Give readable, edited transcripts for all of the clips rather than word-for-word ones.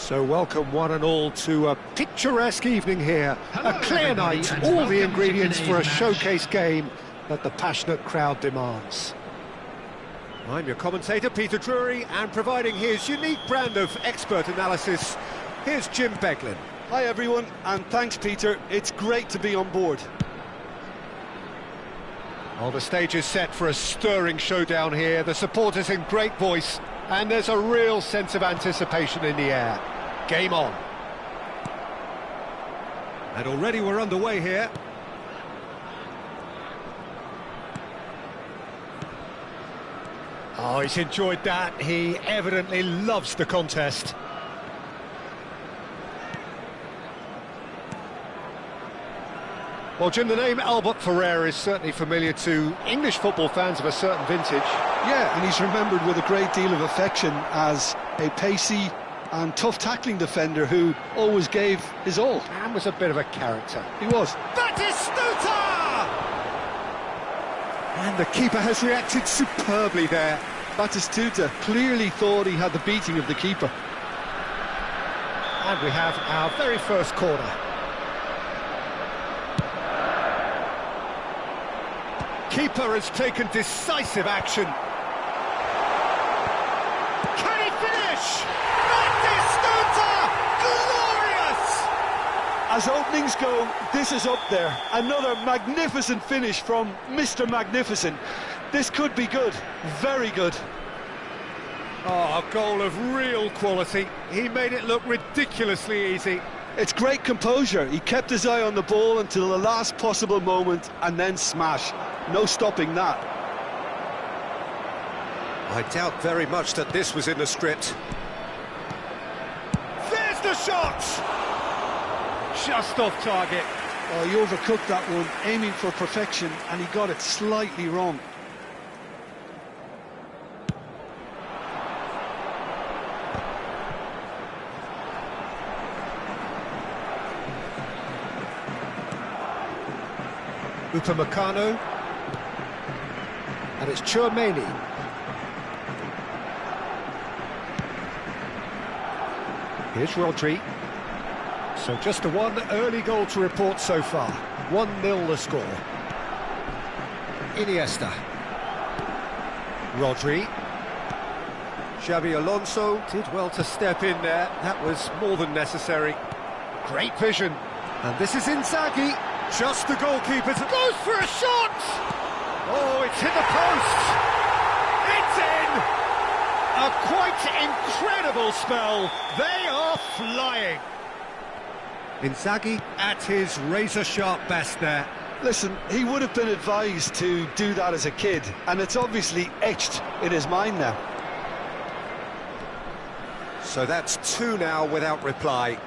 So welcome one and all to a picturesque evening here. A clear night, all the ingredients for a showcase game that the passionate crowd demands. I'm your commentator, Peter Drury, and providing his unique brand of expert analysis, here's Jim Beglin. Hi everyone, and thanks Peter, it's great to be on board. Well, the stage is set for a stirring showdown here, the supporters in great voice, and there's a real sense of anticipation in the air. Game on. And already we're underway here. Oh, he's enjoyed that. He evidently loves the contest. Well, Jim, the name Albert Ferrer is certainly familiar to English football fans of a certain vintage. Yeah, and he's remembered with a great deal of affection as a pacey and tough tackling defender who always gave his all. And was a bit of a character. He was. Batistuta! And the keeper has reacted superbly there. Batistuta clearly thought he had the beating of the keeper. And we have our very first corner. Keeper has taken decisive action. Can he finish? Batistuta! Glorious! As openings go, this is up there. Another magnificent finish from Mr. Magnificent. This could be good, very good. Oh, a goal of real quality. He made it look ridiculously easy. It's great composure. He kept his eye on the ball until the last possible moment and then smash. No stopping that. I doubt very much that this was in the script. There's the shot! Just off target. Oh, he overcooked that one, aiming for perfection, and he got it slightly wrong. Upamecano. And it's Chouameni. Here's Rodri. So just a one early goal to report so far. 1-0 the score. Iniesta. Rodri. Xabi Alonso did well to step in there. That was more than necessary. Great vision. And this is Inzaghi. Just the goalkeeper goes for a shot! Oh, it's hit the post! It's in! A quite incredible spell. They are flying. Inzaghi at his razor-sharp best there. Listen, he would have been advised to do that as a kid, and it's obviously etched in his mind now. So that's two now without reply.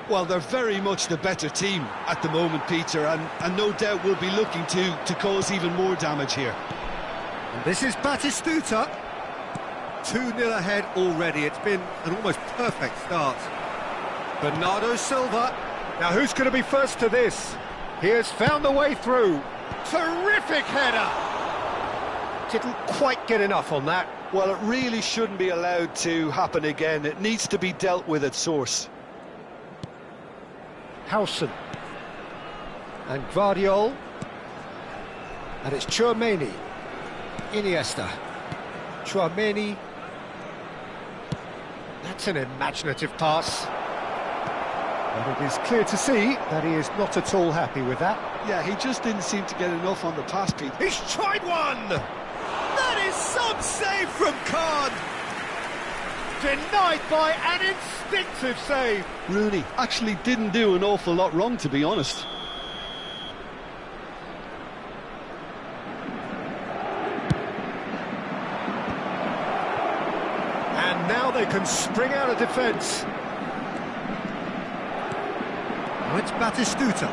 Well, they're very much the better team at the moment, Peter, and no doubt will be looking to cause even more damage here. And this is Batistuta. 2-0 ahead already. It's been an almost perfect start. Bernardo Silva. Now, who's going to be first to this? He has found the way through. Terrific header! Didn't quite get enough on that. Well, it really shouldn't be allowed to happen again. It needs to be dealt with at source. Howson and Guardiol, and it's Chouameni. Iniesta, Chouameni. That's an imaginative pass, and it is clear to see that he is not at all happy with that. Yeah, he just didn't seem to get enough on the pass, Pete. He's tried one. That is some save from Khan. Denied by an instinctive save. Rooney actually didn't do an awful lot wrong, to be honest. And now they can spring out of defence. Now it's Batistuta.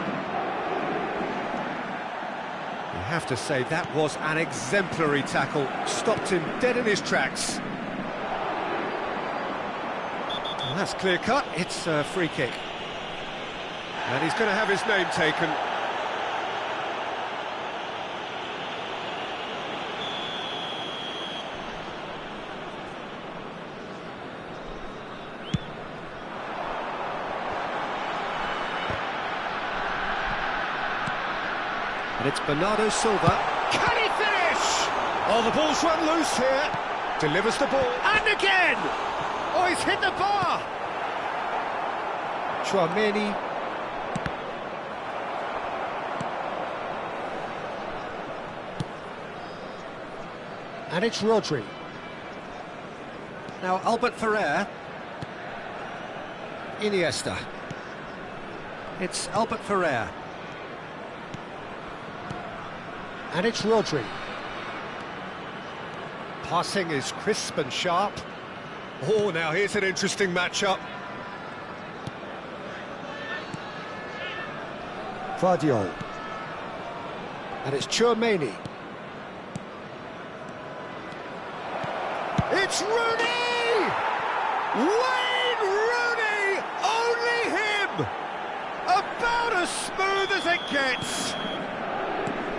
You have to say that was an exemplary tackle. Stopped him dead in his tracks. Well, that's clear cut. It's a free kick. And he's going to have his name taken. And it's Bernardo Silva. Can he finish? Oh, the ball's run loose here. Delivers the ball. And again! Oh, he's hit the bar! Chouameni. And it's Rodri. Now Albert Ferrer. Iniesta. It's Albert Ferrer. And it's Rodri. Passing is crisp and sharp. Oh, now here's an interesting matchup. Vardiol. And it's Chouameni. It's Rooney! Wayne Rooney! Only him! About as smooth as it gets!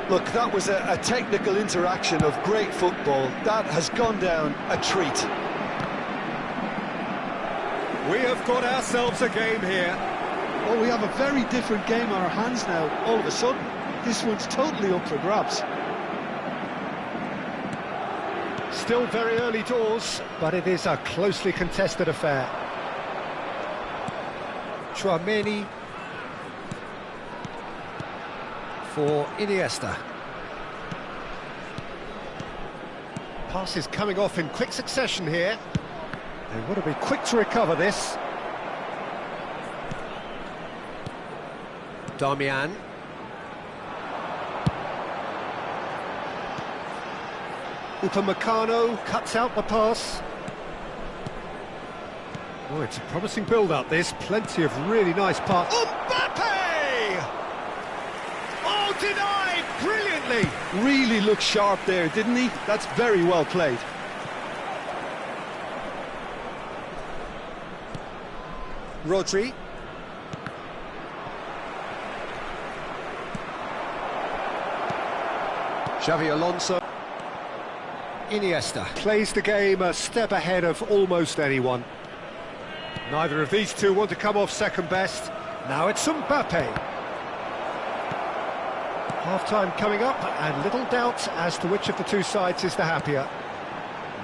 Look, that was a technical interaction of great football. That has gone down a treat. We have got ourselves a game here. Well, we have a very different game on our hands now, all of a sudden. This one's totally up for grabs. Still very early doors, but it is a closely contested affair. Chouameni for Iniesta. Pass is coming off in quick succession here. They want to be quick to recover this. Darmian. Upamecano cuts out the pass. Oh, it's a promising build-up, this. Plenty of really nice pass. Mbappe! Oh, denied brilliantly! Really looked sharp there, didn't he? That's very well played. Rodri. Xavi Alonso. Iniesta plays the game a step ahead of almost anyone. Neither of these two want to come off second best. Now it's Mbappe. Half-time coming up, and little doubt as to which of the two sides is the happier.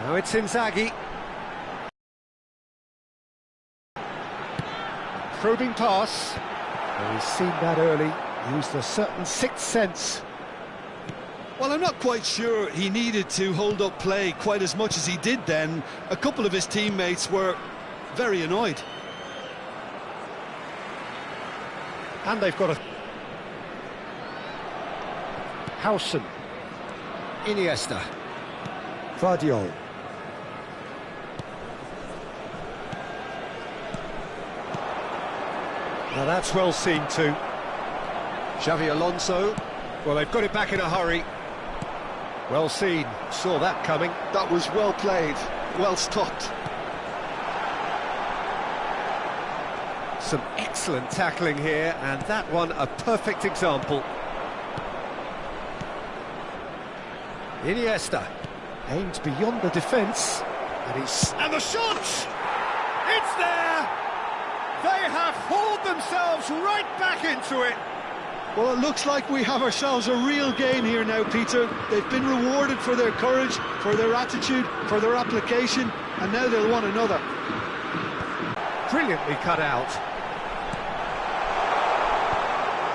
Now it's Inzaghi. Probing pass. Oh, he's seen that early, used a certain sixth sense. Well, I'm not quite sure he needed to hold up play quite as much as he did then. A couple of his teammates were very annoyed. And they've got a... Howson. Iniesta. Vardiol. Now that's well seen too. Xavi Alonso. Well, they've got it back in a hurry. Well seen, saw that coming. That was well played, well stopped. Some excellent tackling here, and that one a perfect example. Iniesta aimed beyond the defence, and the shot! It's there! They have hauled themselves right back into it. Well, it looks like we have ourselves a real game here now, Peter. They've been rewarded for their courage, for their attitude, for their application, and now they'll want another. Brilliantly cut out.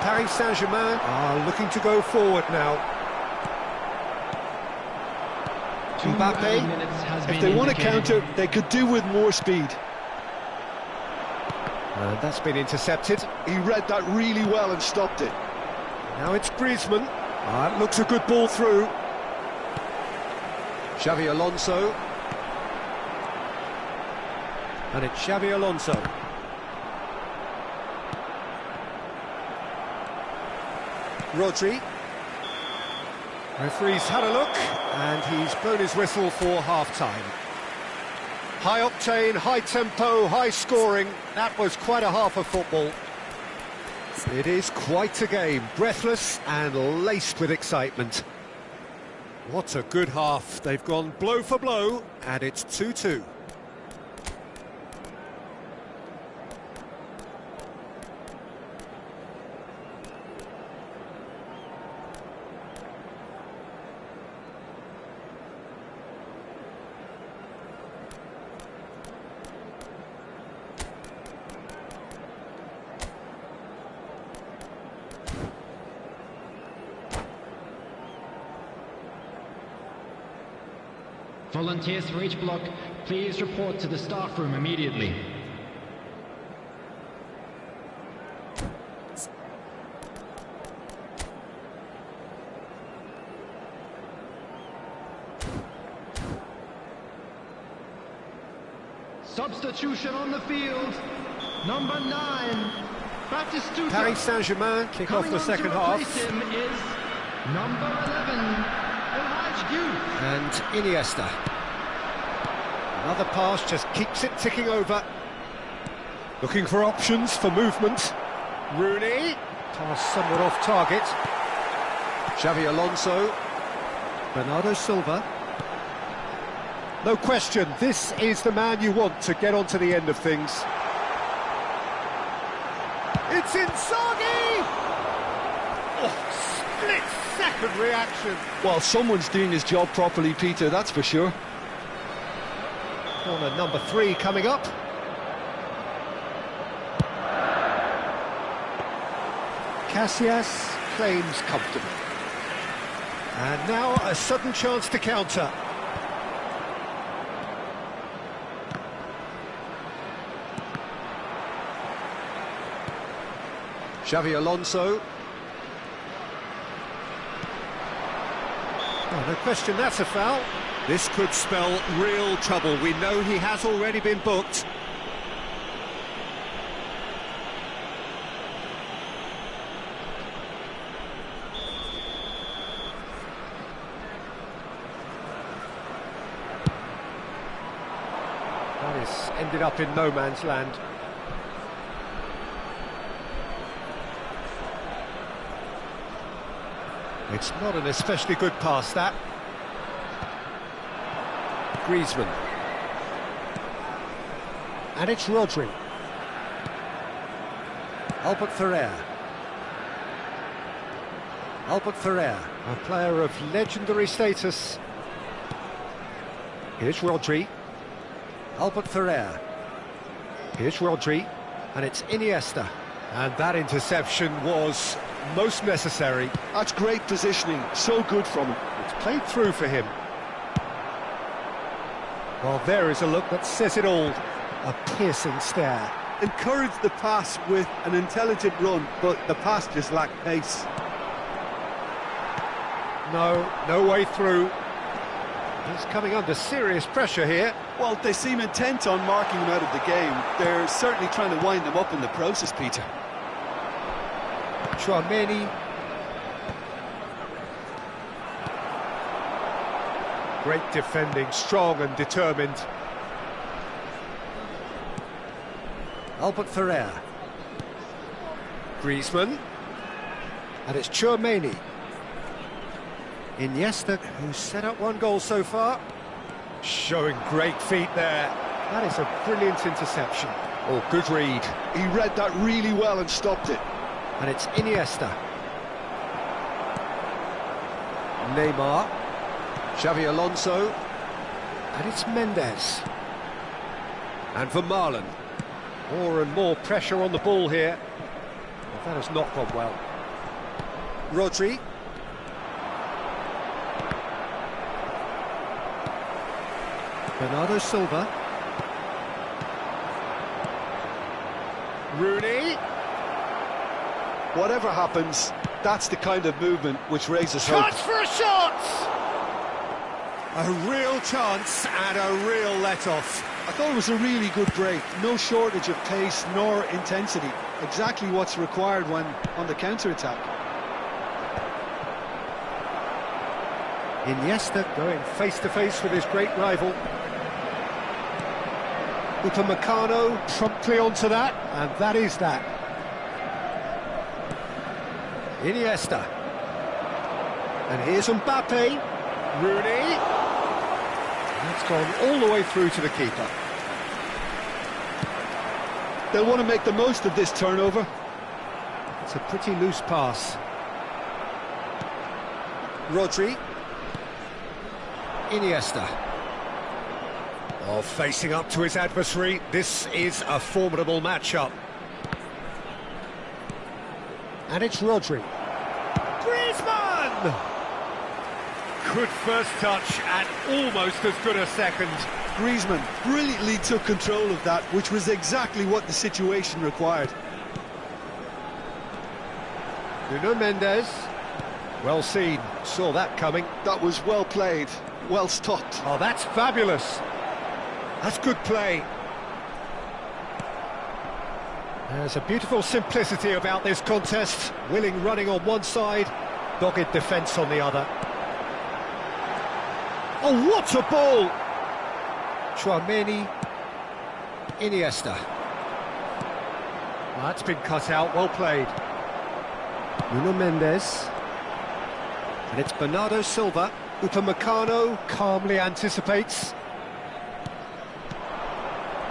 Paris Saint-Germain are looking to go forward now. Mbappe. If they want to counter, they could do with more speed. And that's been intercepted. He read that really well and stopped it. Now it's Griezmann. It looks a good ball through. Xavi Alonso. And it's Xavi Alonso. Rodri. Referee's had a look, and he's blown his whistle for half-time. High octane, high tempo, high scoring. That was quite a half of football. It is quite a game, breathless and laced with excitement. What a good half. They've gone blow for blow, and it's 2-2. Volunteers for each block, please report to the staff room immediately. Substitution on the field, number 9, Batistuta. Paris Saint-Germain kick off the second half. Him is number 11, and Iniesta. Another pass just keeps it ticking over. Looking for options for movement. Rooney. Pass somewhat off target. Xavi Alonso. Bernardo Silva. No question, this is the man you want to get onto the end of things. It's Inzaghi! Oh, split-second reaction. Well, someone's doing his job properly, Peter, that's for sure. Corner number 3 coming up. Casillas claims comfortable. And now a sudden chance to counter. Xavi Alonso. Oh, no question, that's a foul. This could spell real trouble. We know he has already been booked. That is ended up in no man's land. It's not an especially good pass, that. Griezmann. And it's Rodri. Albert Ferrer. Albert Ferrer, a player of legendary status. Here's Rodri. Albert Ferrer. Here's Rodri. And it's Iniesta. And that interception was most necessary. That's great positioning, so good from him. It's played through for him. Well, there is a look that says it all. A piercing stare. Encouraged the pass with an intelligent run, but the pass just lacked pace. No way through. He's coming under serious pressure here. Well, they seem intent on marking him out of the game. They're certainly trying to wind him up in the process, Peter. Chouameni. Great defending, strong and determined. Albert Ferrer. Griezmann. And it's Chouameni. Iniesta, who's set up 1 goal so far. Showing great feet there. That is a brilliant interception. Oh, good read. He read that really well and stopped it. And it's Iniesta. Neymar. Xavi Alonso. And it's Mendes. And for Marlon. More and more pressure on the ball here. Well, that has not gone well. Rodri. Bernardo Silva. Rooney. Whatever happens, that's the kind of movement which raises hope. Chance for a shot! A real chance and a real let-off. I thought it was a really good break. No shortage of pace nor intensity. Exactly what's required when on the counter-attack. Iniesta going face-to-face with his great rival. Upamecano promptly onto that, and that is that. Iniesta. And here's Mbappe. Rooney. That's gone all the way through to the keeper. They'll want to make the most of this turnover. It's a pretty loose pass. Rodri. Iniesta. Oh, facing up to his adversary. This is a formidable matchup. And it's Rodri. Griezmann! Good first touch and almost as good a second. Griezmann brilliantly took control of that, which was exactly what the situation required. Nuno Mendes. Well seen, saw that coming. That was well played, well stopped. Oh, that's fabulous. That's good play. There's a beautiful simplicity about this contest. Willing running on one side, dogged defence on the other. Oh, what a ball! Tchouaméni, Iniesta. Well, that's been cut out, well played. Nuno Mendes. And it's Bernardo Silva. Upamecano calmly anticipates.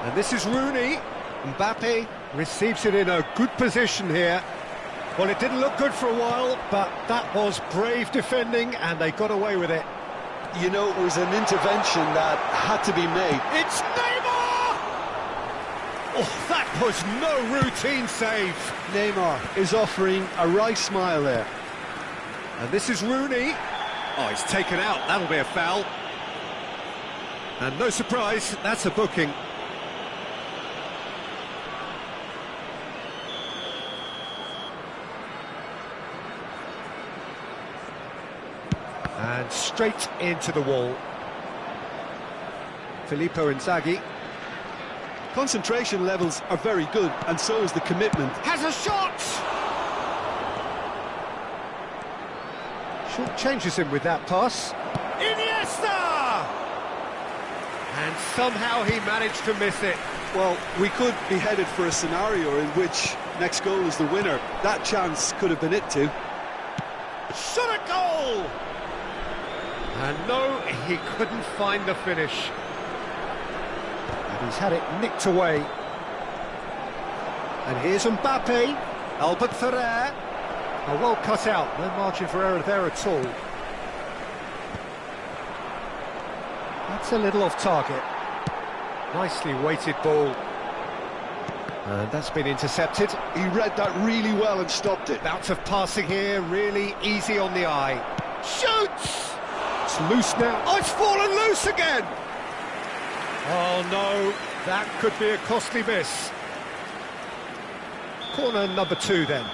And this is Rooney. Mbappe receives it in a good position here. Well, it didn't look good for a while, but that was brave defending, and they got away with it. You know, it was an intervention that had to be made. It's Neymar! Oh, that was no routine save. Neymar is offering a wry smile there. And this is Rooney. Oh, he's taken out. That'll be a foul. And no surprise, that's a booking. And straight into the wall. Filippo Inzaghi. Concentration levels are very good, and so is the commitment. Has a shot! Short changes him with that pass. Iniesta! And somehow he managed to miss it. Well, we could be headed for a scenario in which next goal is the winner. That chance could have been it too. Shot a goal! And no, he couldn't find the finish. And he's had it nicked away. And here's Mbappe. Albert Ferrer. Oh, well cut out. No margin for error there at all. That's a little off target. Nicely weighted ball. And that's been intercepted. He read that really well and stopped it. Bout of passing here, really easy on the eye. Shoots! It's loose now. Oh, it's fallen loose again! Oh no, that could be a costly miss. Corner number 2 then.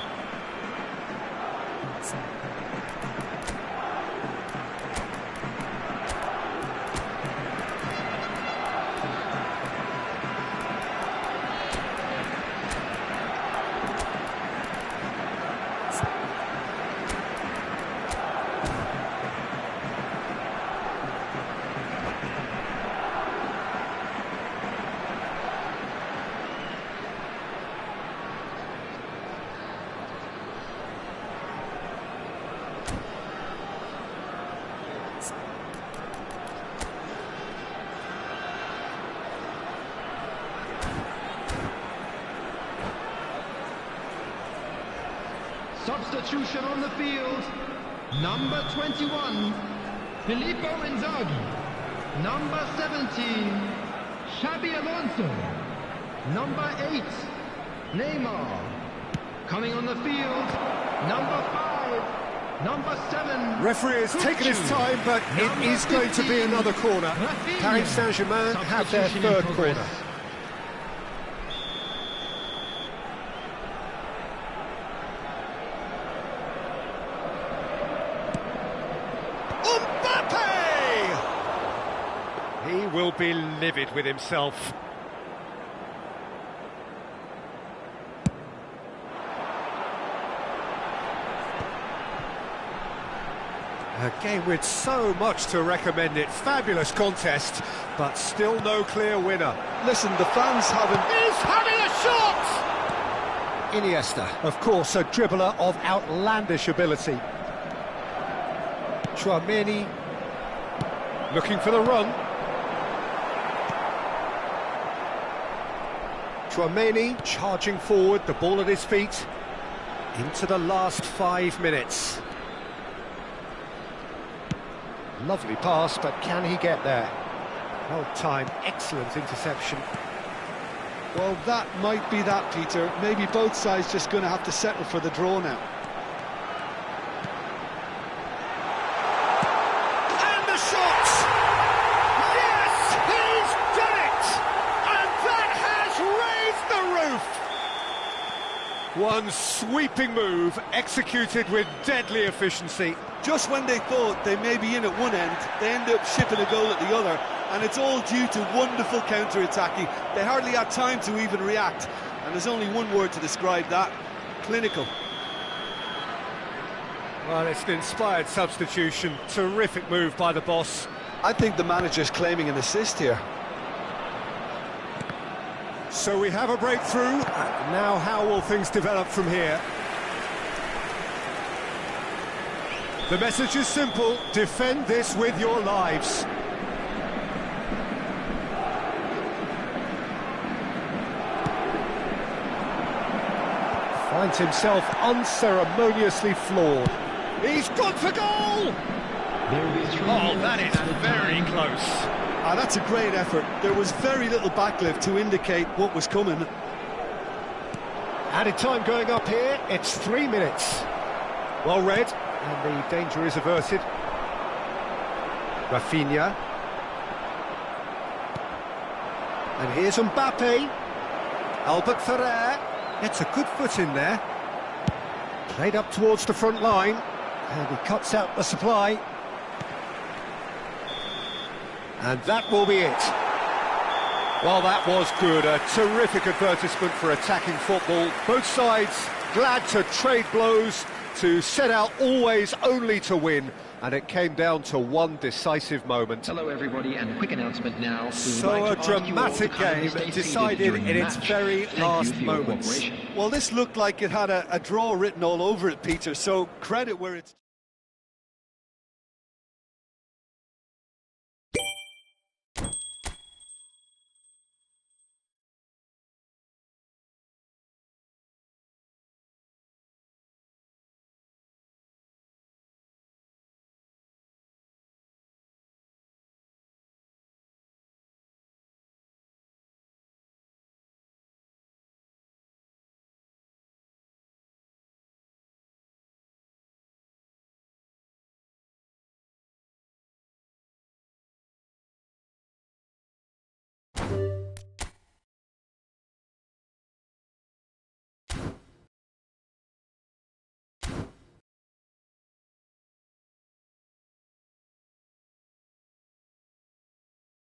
Substitution on the field. Number 21, Filippo Inzaghi. Number 17, Xabi Alonso. Number 8, Neymar. Coming on the field, number 5, number 7. Referee has taken his time, but it is going to be another corner. Paris Saint-Germain have their third corner. He will be livid with himself. A game with so much to recommend it. Fabulous contest, but still no clear winner. Listen, the fans haven't... He's having a shot! Iniesta, of course, a dribbler of outlandish ability. Tchouaméni looking for the run. Tchouaméni charging forward, the ball at his feet, into the last 5 minutes. Lovely pass, but can he get there? Well timed, excellent interception. Well, that might be that, Peter. Maybe both sides just going to have to settle for the draw now. One sweeping move, executed with deadly efficiency. Just when they thought they may be in at one end, they end up shipping a goal at the other, and it's all due to wonderful counter-attacking. They hardly had time to even react, and there's only one word to describe that: clinical. Well, it's an inspired substitution. Terrific move by the boss. I think the manager's claiming an assist here. So we have a breakthrough. Now how will things develop from here? The message is simple: defend this with your lives. Finds himself unceremoniously floored. He's gone for goal! Oh, that is very close. That's a great effort. There was very little backlift to indicate what was coming. Added time going up here. It's 3 minutes. Well read, and the danger is averted. Rafinha. And here's Mbappe. Albert Ferrer. Gets a good foot in there. Played up towards the front line. And he cuts out the supply. And that will be it. Well, that was good. A terrific advertisement for attacking football. Both sides glad to trade blows, to set out always only to win. And it came down to one decisive moment. Hello everybody, and a quick announcement now. So a dramatic game decided in its very last moments. Well, this looked like it had a draw written all over it, Peter, so credit where it's...